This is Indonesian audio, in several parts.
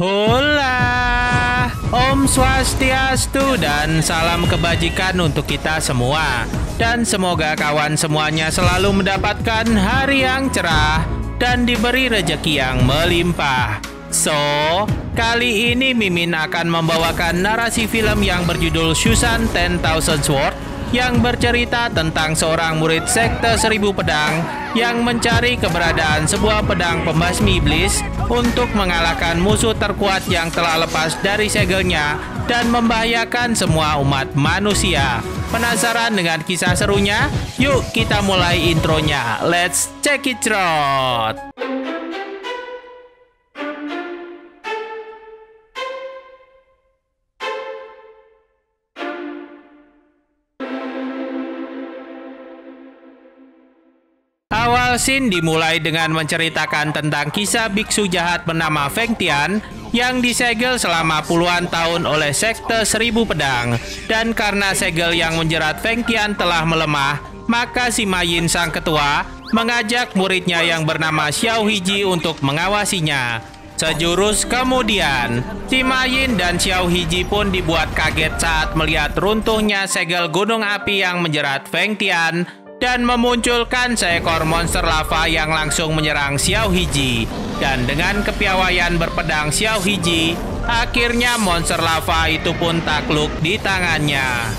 Hola, Om Swastiastu dan salam kebajikan untuk kita semua. Dan semoga kawan semuanya selalu mendapatkan hari yang cerah dan diberi rejeki yang melimpah. So, kali ini Mimin akan membawakan narasi film yang berjudul Susan 10,000 Sword yang bercerita tentang seorang murid sekte 1000 pedang yang mencari keberadaan sebuah pedang pembasmi iblis untuk mengalahkan musuh terkuat yang telah lepas dari segelnya dan membahayakan semua umat manusia. Penasaran dengan kisah serunya? Yuk kita mulai intronya. Let's check it out. Awal scene dimulai dengan menceritakan tentang kisah biksu jahat bernama Feng Tian yang disegel selama puluhan tahun oleh sekte 1000 pedang. Dan karena segel yang menjerat Feng Tian telah melemah, maka si Ma Yin sang ketua mengajak muridnya yang bernama Xiao Hiji untuk mengawasinya. Sejurus kemudian, si Ma Yin dan Xiao Hiji pun dibuat kaget saat melihat runtuhnya segel gunung api yang menjerat Feng Tian dan memunculkan seekor monster lava yang langsung menyerang Xiao Hiji. Dan dengan kepiawaian berpedang Xiao Hiji, akhirnya monster lava itu pun takluk di tangannya.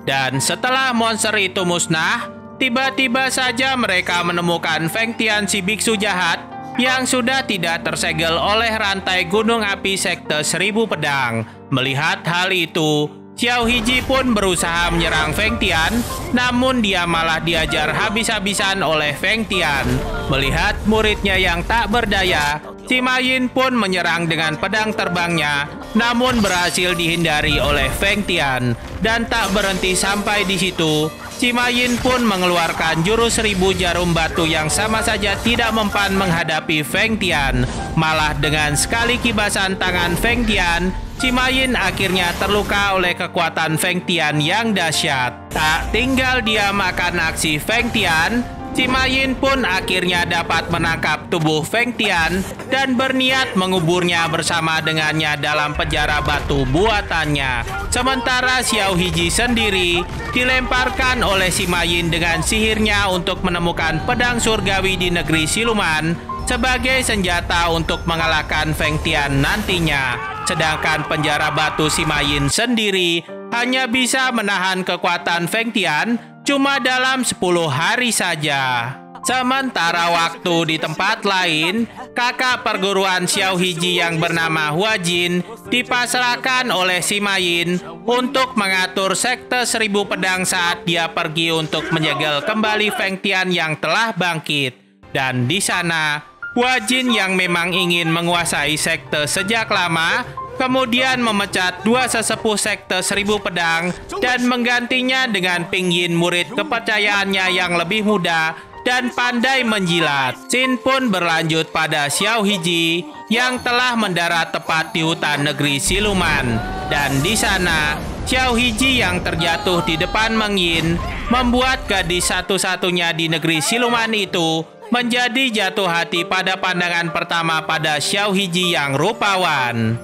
Dan setelah monster itu musnah, tiba-tiba saja mereka menemukan Feng Tian si biksu jahat yang sudah tidak tersegel oleh rantai gunung api sekte 1000 pedang. Melihat hal itu, Xiao Hiji pun berusaha menyerang Feng Tian, namun dia malah diajar habis-habisan oleh Feng Tian. Melihat muridnya yang tak berdaya, si Ma Yin pun menyerang dengan pedang terbangnya, namun berhasil dihindari oleh Feng Tian. Dan tak berhenti sampai di situ, si Ma Yin pun mengeluarkan jurus 1000 jarum batu yang sama saja tidak mempan menghadapi Feng Tian. Malah dengan sekali kibasan tangan Feng Tian, si Ma Yin akhirnya terluka oleh kekuatan Feng Tian yang dahsyat. Tak tinggal diam akan aksi Feng Tian, si Ma Yin pun akhirnya dapat menangkap tubuh Feng Tian dan berniat menguburnya bersama dengannya dalam penjara batu buatannya. Sementara Xiao Hiji sendiri dilemparkan oleh si Ma Yin dengan sihirnya untuk menemukan pedang surgawi di negeri siluman sebagai senjata untuk mengalahkan Feng Tian nantinya. Sedangkan penjara batu si Ma Yin sendiri hanya bisa menahan kekuatan Feng Tian cuma dalam 10 hari saja. Sementara waktu di tempat lain, kakak perguruan Xiao Hiji yang bernama Hua Jin dipasrahkan oleh si Ma Yin untuk mengatur sekte 1000 pedang saat dia pergi untuk menyegel kembali Feng Tian yang telah bangkit. Dan di sana, Hua Jin yang memang ingin menguasai sekte sejak lama kemudian memecat dua sesepuh sekte 1000 pedang dan menggantinya dengan Ping Yin, murid kepercayaannya yang lebih muda dan pandai menjilat. Scene pun berlanjut pada Xiao Hiji yang telah mendarat tepat di hutan negeri siluman. Dan di sana, Xiao Hiji yang terjatuh di depan Meng Yin membuat gadis satu-satunya di negeri siluman itu menjadi jatuh hati pada pandangan pertama pada Xiao Hiji yang rupawan.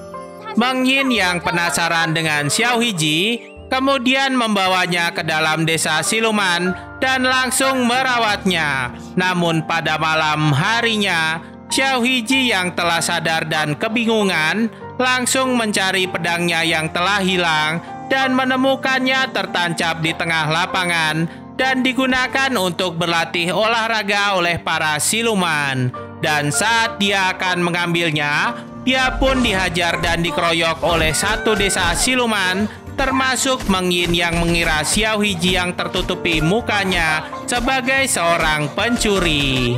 Meng Yin yang penasaran dengan Xiao Hiji kemudian membawanya ke dalam desa siluman dan langsung merawatnya. Namun pada malam harinya, Xiao Hiji yang telah sadar dan kebingungan langsung mencari pedangnya yang telah hilang dan menemukannya tertancap di tengah lapangan dan digunakan untuk berlatih olahraga oleh para siluman. Dan saat dia akan mengambilnya, dia pun dihajar dan dikeroyok oleh satu desa siluman, termasuk Meng Yin yang mengira Xiao Hiji yang tertutupi mukanya sebagai seorang pencuri.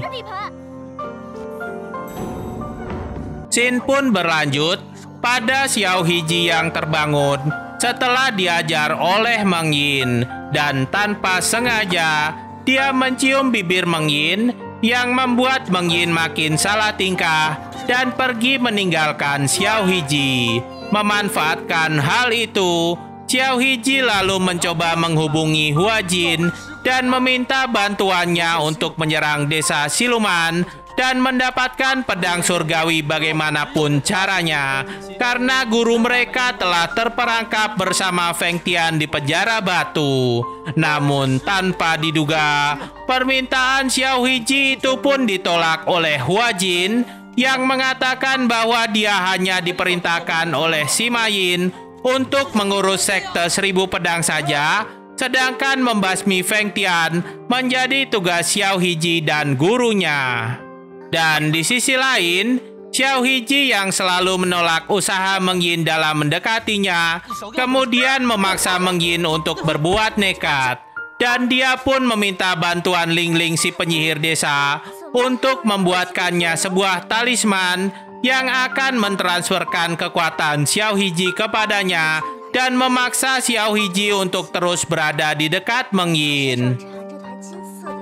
Scene pun berlanjut pada Xiao Hiji yang terbangun setelah diajar oleh Meng Yin, dan tanpa sengaja dia mencium bibir Meng Yin yang membuat Meng Yin makin salah tingkah dan pergi meninggalkan Xiao Hiji. Memanfaatkan hal itu, Xiao Hiji lalu mencoba menghubungi Hua Jin dan meminta bantuannya untuk menyerang desa siluman dan mendapatkan pedang surgawi bagaimanapun caranya, karena guru mereka telah terperangkap bersama Feng Tian di penjara batu. Namun tanpa diduga, permintaan Xiao Hiji itu pun ditolak oleh Hua Jin yang mengatakan bahwa dia hanya diperintahkan oleh Sima Yin untuk mengurus sekte 1000 pedang saja, sedangkan membasmi Feng Tian menjadi tugas Xiao Hiji dan gurunya. Dan di sisi lain, Xiao Hiji yang selalu menolak usaha Meng Yin dalam mendekatinya, kemudian memaksa Meng Yin untuk berbuat nekat. Dan dia pun meminta bantuan Ling Ling si penyihir desa untuk membuatkannya sebuah talisman yang akan mentransferkan kekuatan Xiao Hiji kepadanya dan memaksa Xiao Hiji untuk terus berada di dekat Meng Yin.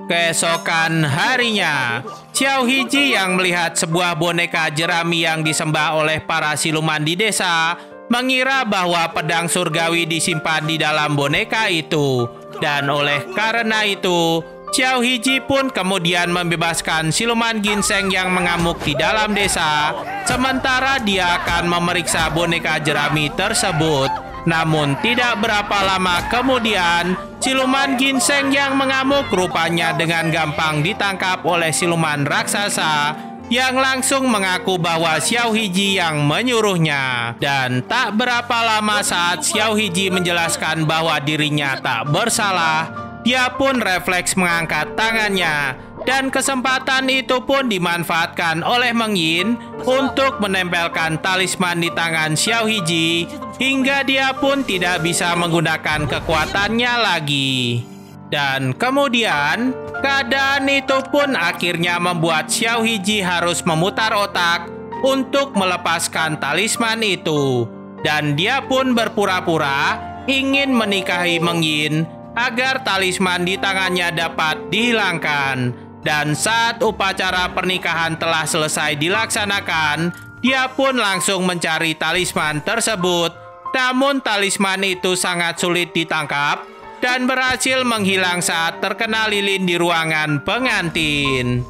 Keesokan harinya, Xiao Hiji yang melihat sebuah boneka jerami yang disembah oleh para siluman di desa mengira bahwa pedang surgawi disimpan di dalam boneka itu. Dan oleh karena itu, Xiao Hiji pun kemudian membebaskan siluman ginseng yang mengamuk di dalam desa, sementara dia akan memeriksa boneka jerami tersebut. Namun tidak berapa lama kemudian, siluman ginseng yang mengamuk rupanya dengan gampang ditangkap oleh siluman raksasa yang langsung mengaku bahwa Xiao Hiji yang menyuruhnya. Dan tak berapa lama saat Xiao Hiji menjelaskan bahwa dirinya tak bersalah, dia pun refleks mengangkat tangannya. Dan kesempatan itu pun dimanfaatkan oleh Meng Yin untuk menempelkan talisman di tangan Xiao Hiji hingga dia pun tidak bisa menggunakan kekuatannya lagi. Dan kemudian, keadaan itu pun akhirnya membuat Xiao Hiji harus memutar otak untuk melepaskan talisman itu. Dan dia pun berpura-pura ingin menikahi Meng Yin agar talisman di tangannya dapat dihilangkan. Dan saat upacara pernikahan telah selesai dilaksanakan, dia pun langsung mencari talisman tersebut. Namun talisman itu sangat sulit ditangkap dan berhasil menghilang saat terkena lilin di ruangan pengantin.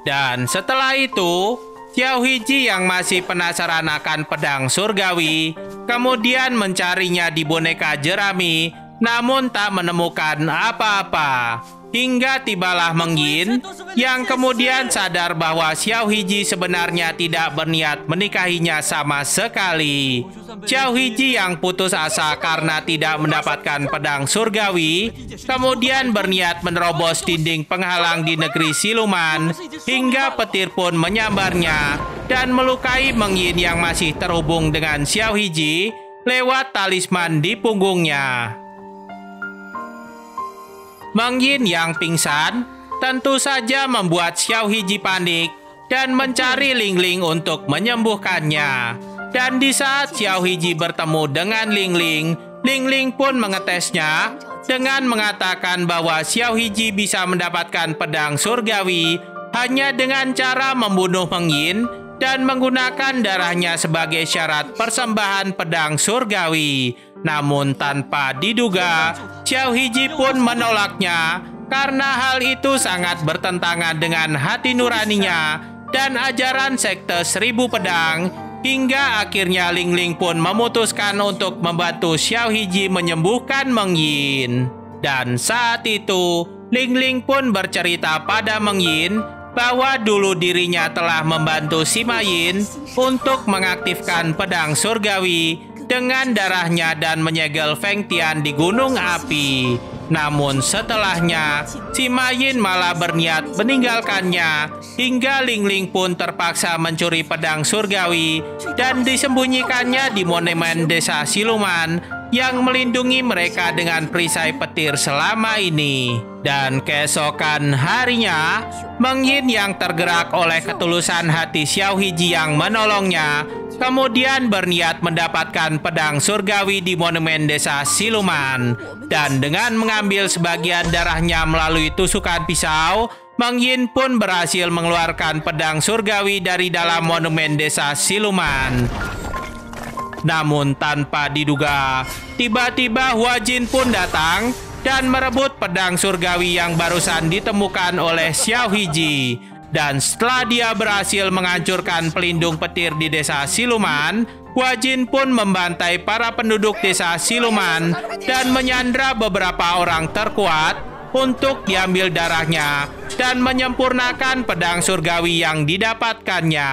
Dan setelah itu, Xiao Hiji yang masih penasaran akan pedang surgawi kemudian mencarinya di boneka jerami, namun tak menemukan apa-apa. Hingga tibalah Meng Yin yang kemudian sadar bahwa Xiao Hiji sebenarnya tidak berniat menikahinya sama sekali. Xiao Hiji yang putus asa karena tidak mendapatkan pedang surgawi kemudian berniat menerobos dinding penghalang di negeri siluman hingga petir pun menyambarnya dan melukai Meng Yin yang masih terhubung dengan Xiao Hiji lewat talisman di punggungnya. Meng Yin yang pingsan tentu saja membuat Xiao Hiji panik dan mencari Ling Ling untuk menyembuhkannya. Dan di saat Xiao Hiji bertemu dengan Ling Ling, Ling Ling pun mengetesnya dengan mengatakan bahwa Xiao Hiji bisa mendapatkan pedang surgawi hanya dengan cara membunuh Meng Yin dan menggunakan darahnya sebagai syarat persembahan pedang surgawi. Namun tanpa diduga, Xiao Hiji pun menolaknya karena hal itu sangat bertentangan dengan hati nuraninya dan ajaran sekte 1000 pedang, hingga akhirnya Ling Ling pun memutuskan untuk membantu Xiao Hiji menyembuhkan Meng Yin. Dan saat itu, Ling Ling pun bercerita pada Meng Yin bahwa dulu dirinya telah membantu Sima Yin untuk mengaktifkan pedang surgawi dengan darahnya dan menyegel Feng Tian di gunung api. Namun setelahnya, Sima Yin malah berniat meninggalkannya hingga Ling Ling pun terpaksa mencuri pedang surgawi dan disembunyikannya di monumen desa siluman yang melindungi mereka dengan perisai petir selama ini. Dan keesokan harinya, Meng Yin yang tergerak oleh ketulusan hati Xiao Hiji yang menolongnya kemudian berniat mendapatkan pedang surgawi di monumen desa siluman. Dan dengan mengambil sebagian darahnya melalui tusukan pisau, Meng Yin pun berhasil mengeluarkan pedang surgawi dari dalam monumen desa siluman. Namun tanpa diduga, tiba-tiba Hua Jin pun datang dan merebut pedang surgawi yang barusan ditemukan oleh Xiao Hiji. Dan setelah dia berhasil menghancurkan pelindung petir di desa siluman, Hua Jin pun membantai para penduduk desa siluman dan menyandra beberapa orang terkuat untuk diambil darahnya dan menyempurnakan pedang surgawi yang didapatkannya.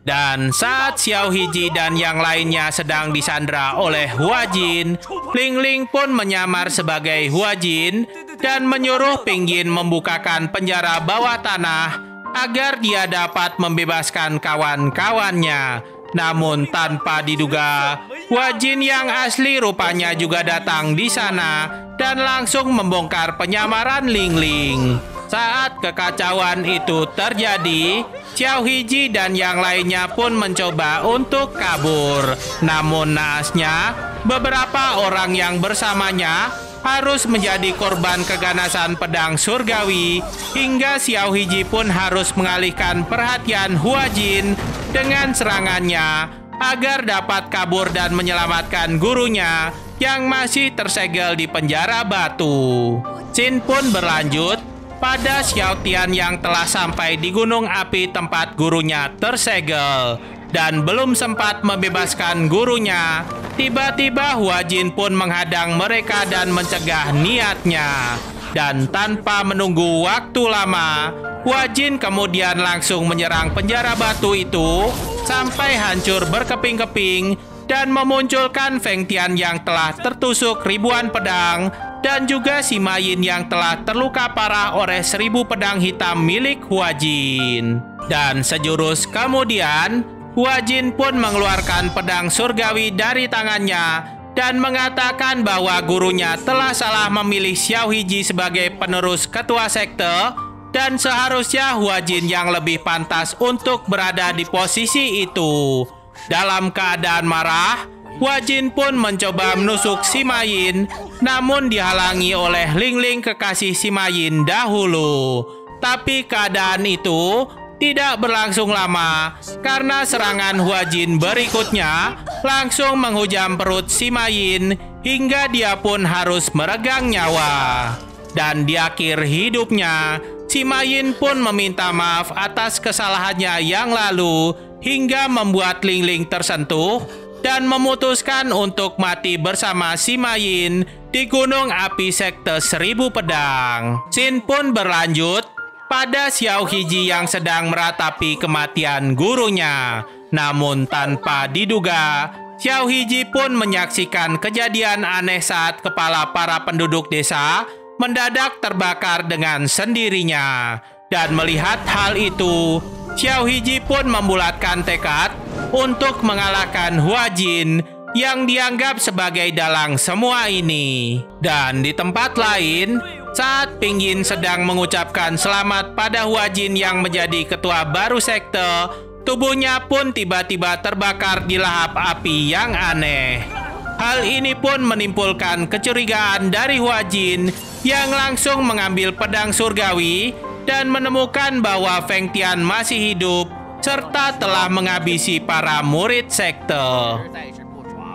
Dan saat Xiao Hiji dan yang lainnya sedang disandra oleh Hua Jin, Ling Ling pun menyamar sebagai Hua Jin dan menyuruh Pinggin membukakan penjara bawah tanah agar dia dapat membebaskan kawan-kawannya. Namun tanpa diduga, Hua Jin yang asli rupanya juga datang di sana dan langsung membongkar penyamaran Ling Ling. Saat kekacauan itu terjadi, Xiao Hiji dan yang lainnya pun mencoba untuk kabur. Namun naasnya, beberapa orang yang bersamanya harus menjadi korban keganasan pedang surgawi, hingga Xiao Hiji pun harus mengalihkan perhatian Hua Jin dengan serangannya agar dapat kabur dan menyelamatkan gurunya yang masih tersegel di penjara batu. Scene pun berlanjut pada Xiao Tian yang telah sampai di gunung api tempat gurunya tersegel. Dan belum sempat membebaskan gurunya, tiba-tiba Hua Jin pun menghadang mereka dan mencegah niatnya. Dan tanpa menunggu waktu lama, Hua Jin kemudian langsung menyerang penjara batu itu sampai hancur berkeping-keping dan memunculkan Feng Tian yang telah tertusuk ribuan pedang dan juga Sima Yin yang telah terluka parah oleh 1000 pedang hitam milik Hua Jin. Dan sejurus kemudian, Hua Jin pun mengeluarkan pedang surgawi dari tangannya dan mengatakan bahwa gurunya telah salah memilih Xiao Hiji sebagai penerus ketua sekte dan seharusnya Hua Jin yang lebih pantas untuk berada di posisi itu. Dalam keadaan marah, Hua Jin pun mencoba menusuk Sima Yin, namun dihalangi oleh Ling Ling kekasih Sima Yin dahulu. Tapi keadaan itu tidak berlangsung lama karena serangan Hua Jin berikutnya langsung menghujam perut Sima Yin hingga dia pun harus meregang nyawa. Dan di akhir hidupnya, Sima Yin pun meminta maaf atas kesalahannya yang lalu hingga membuat Ling Ling tersentuh dan memutuskan untuk mati bersama Sima Yin di gunung api sekte 1000 pedang. Scene pun berlanjut pada Xiao Hiji yang sedang meratapi kematian gurunya. Namun tanpa diduga, Xiao Hiji pun menyaksikan kejadian aneh saat kepala para penduduk desa mendadak terbakar dengan sendirinya. Dan melihat hal itu, Xiao Hiji pun membulatkan tekad untuk mengalahkan Hua Jin yang dianggap sebagai dalang semua ini. Dan di tempat lain, saat Pinggin sedang mengucapkan selamat pada Hua Jin yang menjadi ketua baru sekte, tubuhnya pun tiba-tiba terbakar di lahap api yang aneh. Hal ini pun menimbulkan kecurigaan dari Hua Jin yang langsung mengambil pedang surgawi dan menemukan bahwa Feng Tian masih hidup serta telah menghabisi para murid sekte.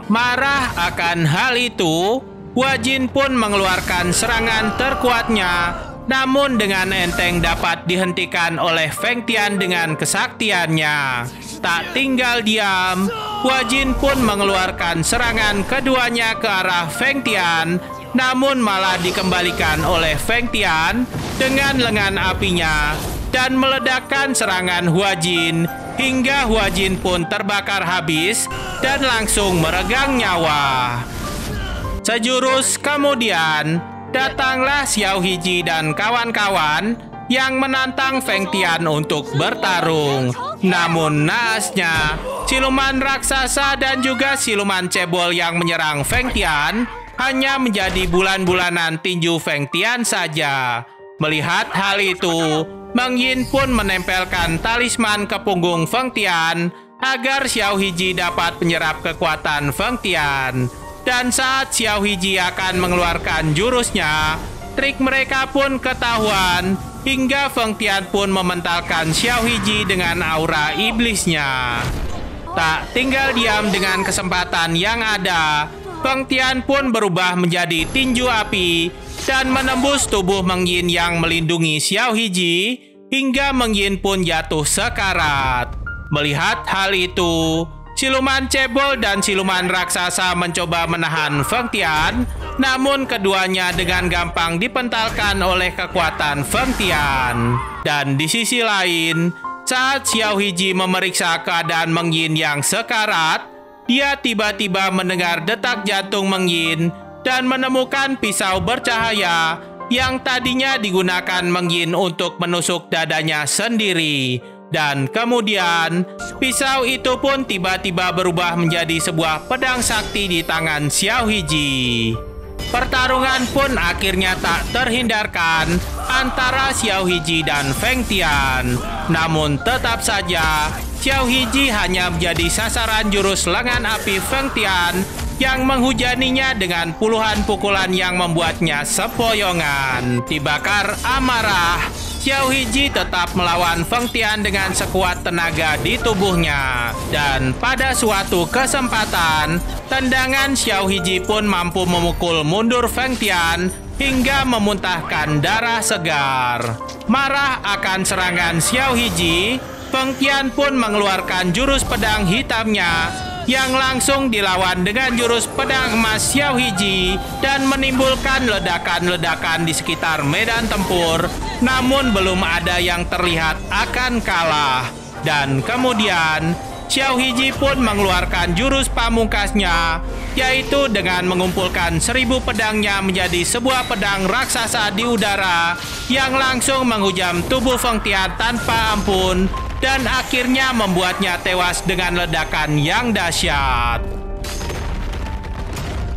Marah akan hal itu, Hua Jin pun mengeluarkan serangan terkuatnya, namun dengan enteng dapat dihentikan oleh Feng Tian dengan kesaktiannya. Tak tinggal diam, Hua Jin pun mengeluarkan serangan keduanya ke arah Feng Tian, namun malah dikembalikan oleh Feng Tian dengan lengan apinya dan meledakkan serangan Hua Jin hingga Hua Jin pun terbakar habis dan langsung meregang nyawa. Sejurus kemudian, datanglah Xiao Hiji dan kawan-kawan yang menantang Feng Tian untuk bertarung. Namun naasnya, siluman raksasa dan juga siluman cebol yang menyerang Feng Tian hanya menjadi bulan-bulanan tinju Feng Tian saja. Melihat hal itu, Meng Yin pun menempelkan talisman ke punggung Feng Tian agar Xiao Hiji dapat menyerap kekuatan Feng Tian. Dan saat Xiao Hiji akan mengeluarkan jurusnya, trik mereka pun ketahuan hingga Feng Tian pun mementalkan Xiao Hiji dengan aura iblisnya. Tak tinggal diam dengan kesempatan yang ada, Feng Tian pun berubah menjadi tinju api dan menembus tubuh Meng Yin yang melindungi Xiao Hiji hingga Meng Yin pun jatuh sekarat. Melihat hal itu, siluman cebol dan siluman raksasa mencoba menahan Feng Tian, namun keduanya dengan gampang dipentalkan oleh kekuatan Feng Tian. Dan di sisi lain, saat Xiao Hiji memeriksa keadaan Meng Yin yang sekarat, dia tiba-tiba mendengar detak jantung Meng Yin dan menemukan pisau bercahaya yang tadinya digunakan Meng Yin untuk menusuk dadanya sendiri. Dan kemudian, pisau itu pun tiba-tiba berubah menjadi sebuah pedang sakti di tangan Xiao Hiji. Pertarungan pun akhirnya tak terhindarkan antara Xiao Hiji dan Feng Tian. Namun tetap saja, Xiao Hiji hanya menjadi sasaran jurus lengan api Feng Tian yang menghujaninya dengan puluhan pukulan yang membuatnya sempoyongan. Dibakar amarah, Xiao Hiji tetap melawan Feng Tian dengan sekuat tenaga di tubuhnya. Dan pada suatu kesempatan, tendangan Xiao Hiji pun mampu memukul mundur Feng Tian hingga memuntahkan darah segar. Marah akan serangan Xiao Hiji, Feng Tian pun mengeluarkan jurus pedang hitamnya yang langsung dilawan dengan jurus pedang emas Xiao Hiji dan menimbulkan ledakan-ledakan di sekitar medan tempur, namun belum ada yang terlihat akan kalah. Dan kemudian Xiao Hiji pun mengeluarkan jurus pamungkasnya, yaitu dengan mengumpulkan 1000 pedangnya menjadi sebuah pedang raksasa di udara yang langsung menghujam tubuh Feng Tian tanpa ampun dan akhirnya membuatnya tewas dengan ledakan yang dahsyat.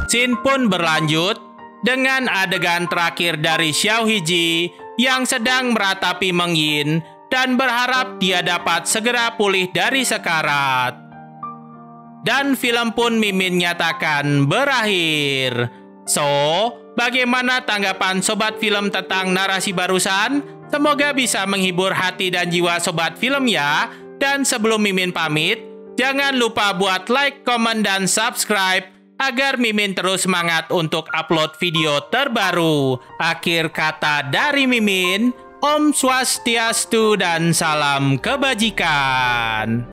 Scene pun berlanjut dengan adegan terakhir dari Xiao Hiji yang sedang meratapi Meng Yin dan berharap dia dapat segera pulih dari sekarat. Dan film pun Mimin nyatakan berakhir. So, bagaimana tanggapan sobat film tentang narasi barusan? Semoga bisa menghibur hati dan jiwa sobat film ya. Dan sebelum Mimin pamit, jangan lupa buat like, komen, dan subscribe agar Mimin terus semangat untuk upload video terbaru. Akhir kata dari Mimin, Om Swastiastu dan salam kebajikan.